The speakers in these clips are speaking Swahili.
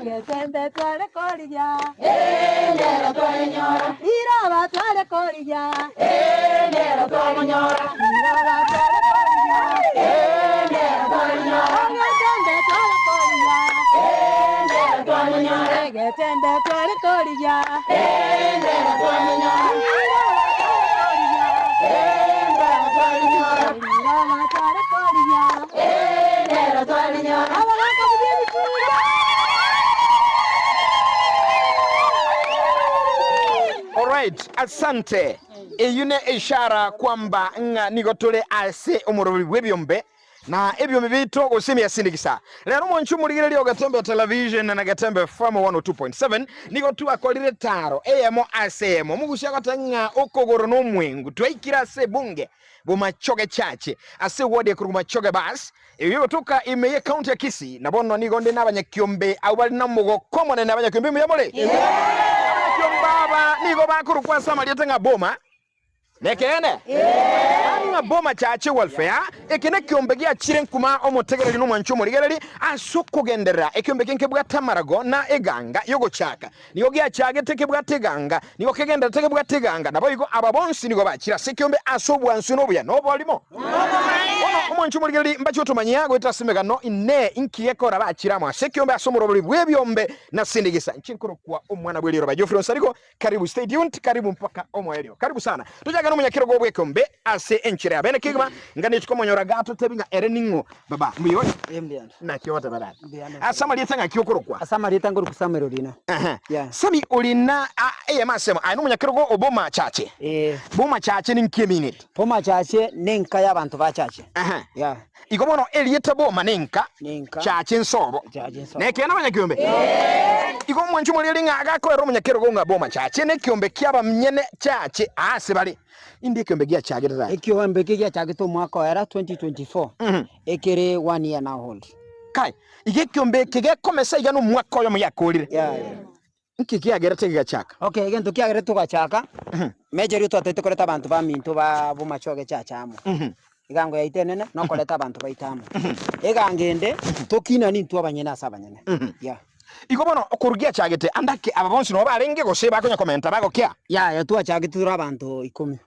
Egetembe twale koriya. Nero twale nyora. Iraba twale koriya. Nero twale nyora. Iraba twale koriya. Nero twale nyora. Egetembe twale koriya. Nero twale nyora. Egetembe twale koriya. Nero twale nyora. Iraba twale nyora. Iraba twale koriya. Nero twale nyora. Alright, asante. Eyune ishara kwamba nga nigotole ase omurobiri bwebyombe na ebyombe bito gosemi yasindikisa. Lero monchu muligere lyo Gatembe television na Gatembe FM 102.7 nigotu akolire taro eyemo asemo mugushya katanga okogoro no mwengu twaikira se bunge bumachoge chache ase wode kuru machoge bas eyo toka imeye county ya Kisii nabono nigonde nabanyakyombe abali namugo komone nabanyakyombe muyamole baba nigo bakuru kwa Samarieta nga boma nekene nga boma chache welfare ekene kyombe gya chirenkuma omutegereri no mwancho muligereri asukugendera ekyombe kenkebwa tamarago na eganga yogo chaka nigo gya chage tekebwa teganga nigo kegenda tekebwa teganga nabo igo ababonsi nigo bakira sekyombe asobwa nsuno bya nobo alimo ono mwancho muligereri mbacho tomanyago etasemega no ine inkiyekora bakiramo sekyombe asomurobuli bwebyombe na sindigisa nchinkoro kwa omwana bweliro bajofro nsariko karibu stay tuned karibu mpaka omwelio karibu sana tujaga no munyakiro go bwekombe ase enchire abene kigma ngani tukomonyora gato tebinga ereningo baba mbiyo Embiano. na kiota baba Samarieta nga kyokoro kwa Samarieta nguru kusamero lina. Yeah. Sami olina eyemasema anu munyakiro go oboma chache. Boma chache ni minute. Boma chache nenka y'abantu ba chache. Yeah. Ikomono elieta boma nenka. Chache nsobo. Neke na banyakyombe. Iko mwanchu mulilinga agako ero munyakiro go nga boma chache ne kyombe kyaba mnyene chache ase bali. Indi kyombe gya chage tata. Kyombe gya chage to mwaka era 2024. Ekere 1 year now hold. Kai ige kyombe kige komesa igano mwaka oyo muyakolire. Yeah. Nkiki agerete gachaka. Okay, gento kiagerete gachaka. Mejeru to atete koleta abantu ba minto ba bumachoge chachamo. Igango yaitenene no koleta abantu baitamo. Egangende tokina ni ntu abanyene asabanyene. Yeah. Ikobono okurugia chagete andake ababonsi no barenge gose bakonya komenta bago kya. Ya tu chagete tura abantu 10.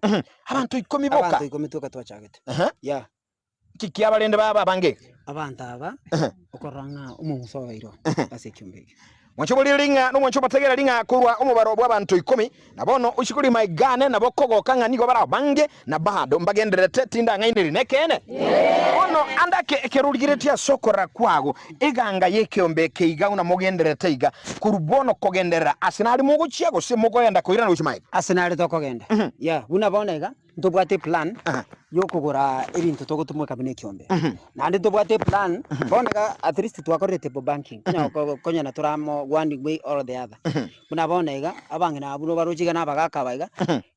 Abantu 10 boka. Abantu 10 tuka tu chagete. Yeah. Kiki abalende baba bange. Abantu aba okoranga umuso wairo asekyombe. Mwancho mulilinga no mwancho bategera linga kurwa omubaro bw'abantu 10 nabono ushikuri maigane nabo kogo kanga nigo bara bange na bado mbagenderete tinda ngaindiri nekene. Ono andake ekerulgiretia sokora kwago eganga yekyombe keiga una mogenderete iga kurubono kogendera asenali mugo chiago se mugo yenda koira no chimai asenali to kogenda. Yeah, unabona iga ntobwate plan yo kugura ebintu togotumwe kabine kyombe. Nandi tobwate plan bonega at least twakorete po banking. Konya na turamo one way or the other. Unabona iga abange na abuno barochiga na bagaka iga.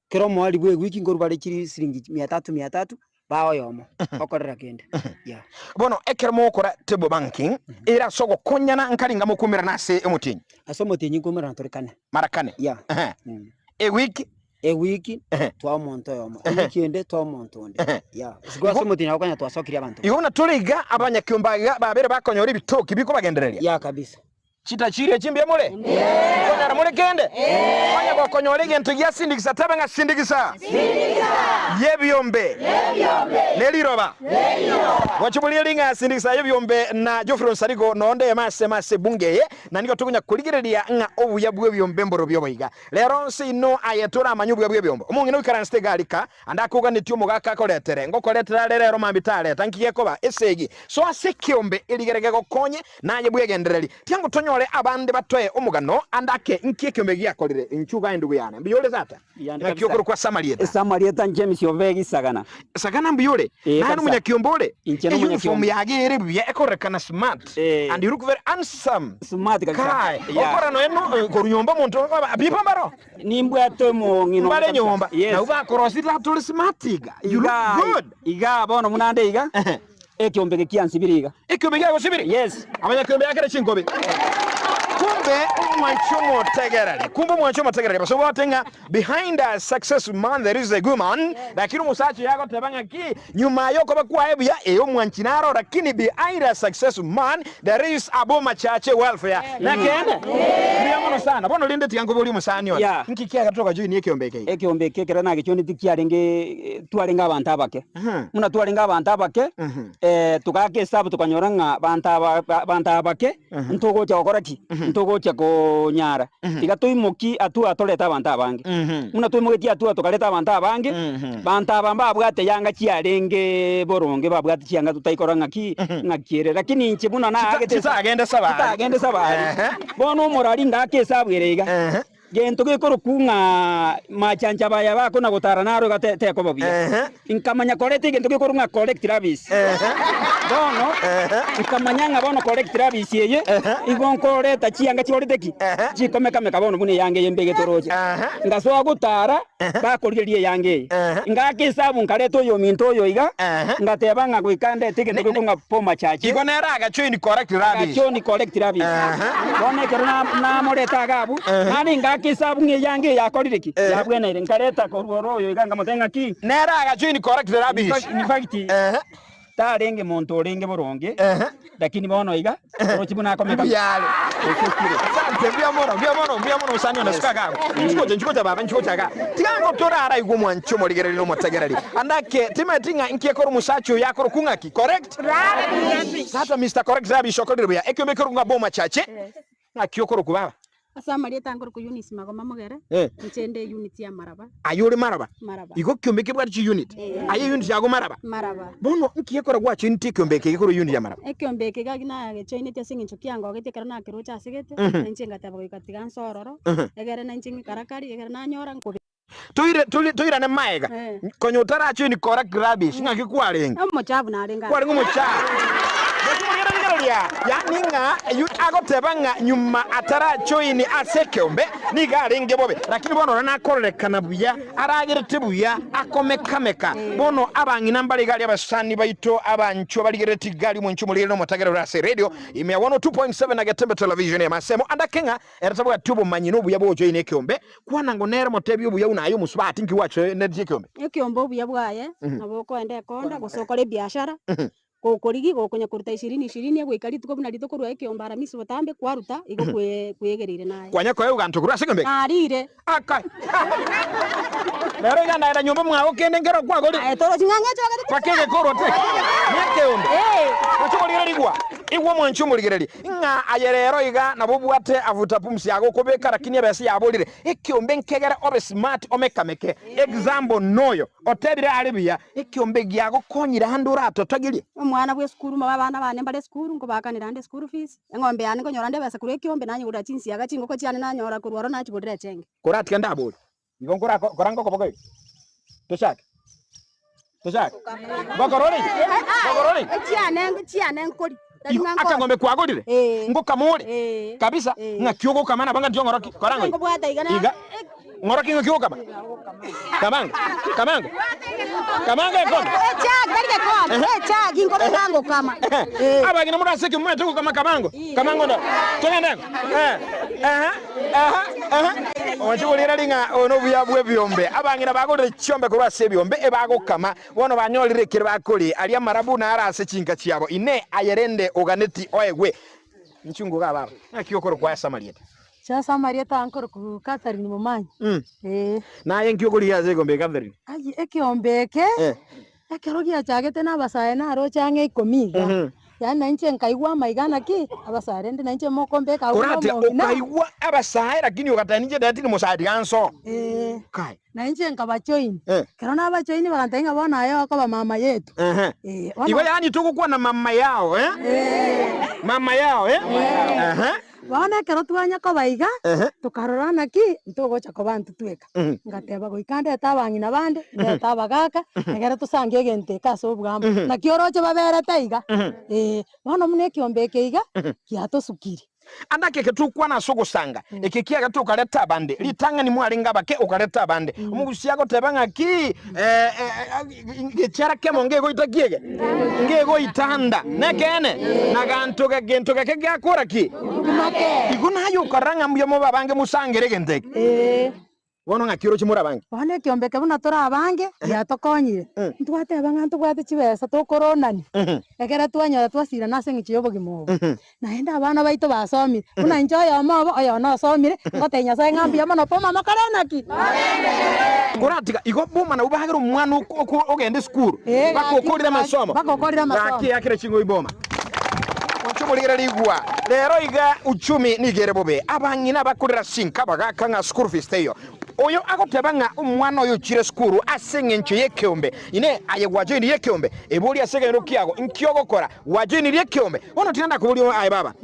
Kero mwali bwe wiki ngoro bale kiri siringi 300 bawo yomo okorera kende. Yeah. Bono ekermo okora table banking era sogo konyana nkalinga mukumira nase emutinyi. Asomutinyi kumira ntorikane. Marakane. Yeah. E wiki twa monto yomo ekende twa monto onde ya sigwa mutina okanya twasokira abantu yona tuliga abanyakyomba babere bakonyora ibitoki biko bagendereria ya kabisa chita chire chimbye mole konyara mole kende kwanya bakonyora gento yasindikisa tabenga sindikisa yebyombe neliroba wachibulilinga sindikisa yebyombe na Jofro Nsarigo nonde mase bungeye na niko tukunya kuligereria nga obuya bwebyombe mboro byoboiga lero nsi no ayetora amanyubwa bwebyombe umungi no ikaranste galika andakuga nityo mugaka koletere ngo koletera lero mambitale tankiye koba esegi so asekyombe eligerege gokonye naye bwegendereri tyango tonyole abande batoye omugano andake nkiye kyombe gyakolire inchuga endugu yana mbiyole zata nakyo kwa Samarieta James yovegi sagana mbiyole nanu munyakyombole uniform yagere bya ekorekana smart and you look very handsome smart kai okora no eno korunyomba muntu abipambaro nimbwa tomo ngino bale nyomba na uba korosita tuli smart you look good iga bono munande iga ekyombe kyansi biriga ekyombe kyako sibiri yes abanyakyombe yakere chinkobe kumbe umwanchumo tegerere baso botenga behind a successful man there is a good man lakini musachi yako tabanga ki nyuma yoko bakwa ebya eyo mwanchinaro lakini behind a successful man there is aboma chache welfare nakenda ndiamono sana bono linde tiyango boli musani ona nkikia gatoka juu ni ekiombeke kera na gichoni tikiarenge twarenga abantu abake muna twarenga abantu abake tukake sabu tukanyoranga abantu abake ntogo cha okoraki ntogo cha konyara tiga tuimoki atu atoleta abantu abange muna tuimoki atu atokaleta abantu abange abantu abamba bwate yanga chiarenge boronge babwate chianga tutaikoranga ki ngakire lakini nchi muna na agende saba bono morali ngake sabwerega gento gikoro kunga machanja baya bako na gutara naro gate ko babia inkamanya korete gento gikoro nga collect rabis bono inkamanya nga bono collect rabis yeye igon koreta chianga chiorete ki chikome kame kabono bune yange yembege toroje ngaso gutara bakoririe yange ngake sabu nkareto yo minto yo iga ngateba nga gwikande tigento gikoro nga poma chachi igonera ga chini collect rabis bono kero na moreta gabu nani ngake kisabu nge yange yakorire ki yabwena ile nkareta ko roroyo iganga mutenga ki nera agachini correct rubbish in fact tarenge monto renge boronge lakini bono iga rochi buna komeka yale asante bia mono usani ona sikaga nchikoje baba nchikojaga tigango torara igumwa nchomo ligereri no motegereri andake timetinga nkiekoro musacho yakoro kungaki correct rubbish hata Mr correct rubbish okorire ya ekyo mekoro ngaboma chache ngakiokoro kubaba asa marieta ngoro ku unit magoma mugere nchende unit ya maraba ayuri maraba igo kyombeke bwa chi unit aye unit yago maraba bono nkiyekora gwa chi nti kyombeke ikoro unit ya maraba ekyombeke gagina ge unit ya singi chukiango getekera na kirucha sigete nchenga tabo ikatiga nsororo egere na nchingi karakari egere na nyora nko tuira ne maega konyotara chi ni correct rubbish ngakikwarenga amochabu na arenga kwarenga mochabu ya ninga yu agotebanga nyuma atara choini asekeombe niga renge bobe lakini bono na korekana buya aragirete buya akomekameka bono abangina mbali gali abasani baito abancho baligirete gali mwencho mulire no motagero rase radio ime 102.7 na Gatembe television ya masemo andakenga eratabwa tubo manyino buya bojo ine keombe kwana ngonera motebi buya unayo musubati nki wacho ne keombe ekeombo buya bwaye naboko ende konda gusokore biashara kokorigi gokonya kuruta 20 egwikari tuko buna rito kurwa ekiombara misi botambe kwaruta igo kwegerire naye kwanya kwa uganto kurwa segembe arire akai lero gana era nyumba mwago kende ngero kwa goli toro chinganga chogere kwa kege korote nyekeombe ochokolire ligwa igwo mwanchu muligereri nga ayerero iga nabobwate avuta pumsi yago kobeka lakini abese yabolire ekiombe nkegera obe smart omekameke example noyo otebire alibiya ekiombe gyago konyira handura atotagirie mwana bwe skuru mabana bane mbale skuru ngo bakanira ande school fees engombe yani ngonyora nde basa kure ekiombe nanyi guda chinsi yaga chingo ko cyane nanyora kurwaro nachi bodire chenge kurati kanda aboli igo nkora korango kobogo toshaka bakoroni chiane nkori aka ngombe kwagolire ngo kamore kabisa ngakyogo kamana banga ndiongoroki korango ngo bwata igana ngoroki ngakyogo kamanga ekoma barike koma chagi ngo bango kama abagina muraseke mwetu kamango ndo togenda wachibulira linga ono buyabwe byombe abangina bagolire chombe kurwa sebyombe ebago kama bono banyolire kire bakoli ali amarabu na arase chinka chiabo ine ayerende oganeti oegwe nchungu ga baba akiyokoro kwa samarieta Sasa Marieta ankoro ku Catherine Mumanyi. Na yenkiyokori ya zegombe Catherine. Ayi ekiombeke. Ekerogia chagete na basaye na ro change ikomiga. Yani nche nkaigwa maigana ki abasare ndi nche mokombeka kurate okaigwa abasaye lakini ukatanije dati ni musadi ganso. Kai. Na nche nkabachoini. Kero na abachoini bakantenga bona ayo akaba mama yetu. Iwe yani tuko na mama yao mama yao Wana kero tuanya kabaiga tukarorana ki ntogocha ko bantu tweka ngateba goikande tabangina bande tabagaka egere tusange gente kaso bwamba na kioroche babere taiga bono mune kiombeke iga kiato sukiri andake ketukwana sugusanga ekekia gatuka leta bande litanga ni mwalinga bake ukaleta bande umugusi yako tebanga ki gechara kemo ngego itakiege ngego itanda nekene nagantoka gentoka kege akora ki iguna yo karanga mbyo mo babange musangere genteke wono ngakiro chimura bange wane kiombeke buna tora bange ya tokonyire ntwate banga ntwate chibesa tokoronani ekera twanyora twasira nase ngichiyobo gimobo naenda abana baito basomire buna njoyo mobo oyo no somire ngotenya sa ngambi ya mono poma makarenaki kuratiga igo buma na ubahagero umwana ogende school bakokorira masomo baki yakire chingo iboma Uchumuligera ligwa lero iga uchumi nigere bobe abangina bakurira sinka bagaka nga school fees teyo oyo agotebanga umwana oyo chire school asenge nche yekeombe ine aye wajeni yekeombe ebuli asenge ndokiago nkiyogokora wajeni yekeombe ono tinanda kubuli aye baba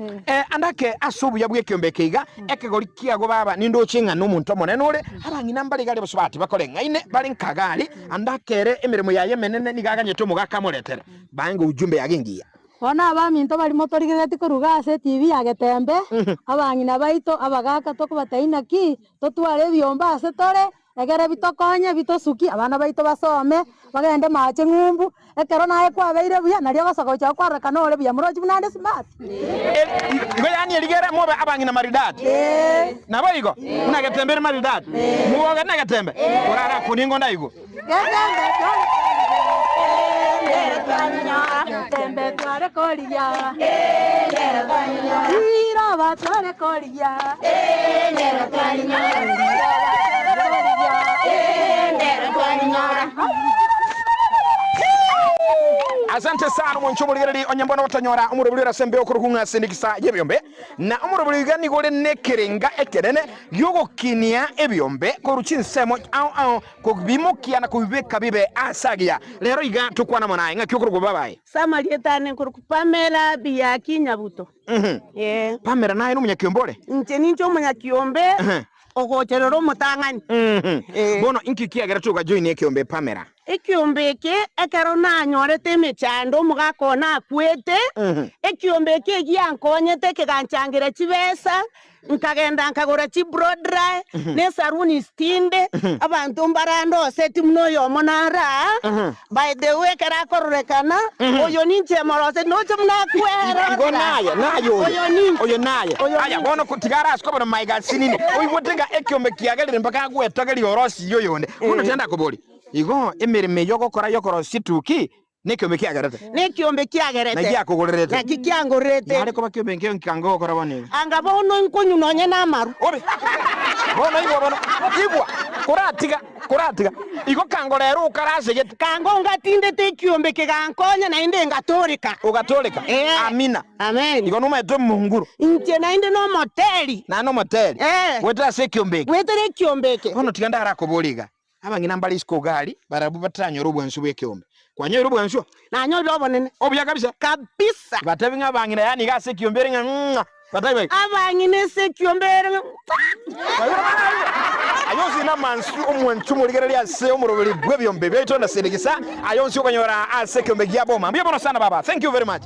andake asubu yabu yekeombe keiga ekegoli kiago baba nindo chinga n'omuntu monene ole abangina mbali gale bosubati bakolenga ine bali nkagali andakere emirimo yaye menene nigaganye to mugaka moletera bange ujumbe yagengiya Wana abaminto bali motorigeti kuruga ase TV yagetembe abangina baito abagaka tokubataina ki totware byomba ase tore egere bitokonye bitosuki abana baito basome bagende mache ngumbu ekero naye kwabeire buya nalyo gasoko cha kwareka nole buya muroji bunande smart igo yani eligere mobe abangina maridati nabo igo nagetembere maridati muwoga nagetembe kurara kuningo ndaigo tembe tware kolia ira va tware kolia Asante sana mwanchumuligeri onyambona watanyora umurubulira sembe okurukunga sindikisa yebyombe na umurubuliga nigole nekerenga ekerene yogokinia ebyombe koruchinsemo au kobimukia na kubibeka bibe asagia lero iga tukwana monaye ngakyokurugo babaye Samalietane kurukupamela biyaki nyabuto Pamela naye n'umunyakyombole nche nincho umunyakyombe ogocherero mutangani bono inkikia geratuka join ekyombe Pamela ekyombeke ekero nanyorete emechando mugakona akwete ekyombeke giankonyete keganchangira chibesa nkagenda nkagora chibrodry ne saruni stinde abantu mbarando seti muno yomo nara by the way kera korekana oyo ninche morose noche munakwera oyo naye aya bono kutigara askobo maiga sinini oyibotenga ekyombe kiagelire mpaka gwetageli orosi yoyonde uno tenda koboli igo emirime yogokora yokoro situki nekyombe kiagerete na giakugurerete na kikiangorete ariko bakyombe nkyo nkangokora bone anga bono nkonyu nonye namaru obe bono igwa kuratiga igo kangorero ukarasegete kango ngatinde tekyombe kegankonya na inde ngatorika ugatoleka amina amen igo numa eto munguru nche na inde no moteli wetera sekyombe wetere kyombeke bono tiganda arakoboliga abangina mbali iskogali barabu batanyora obwansu bw'ekyombe kwanyora obwansu nanyora obonene obya kabisa batabinga abangina yani gase kyombere nga batabe abangine se kyombere ayonsi na mansu omwanchu muligere lya se omurobeli bw'ebyombe byetonda sirigisa ayonsi okanyora ase kyombe gyaboma mbiye bono sana baba thank you very much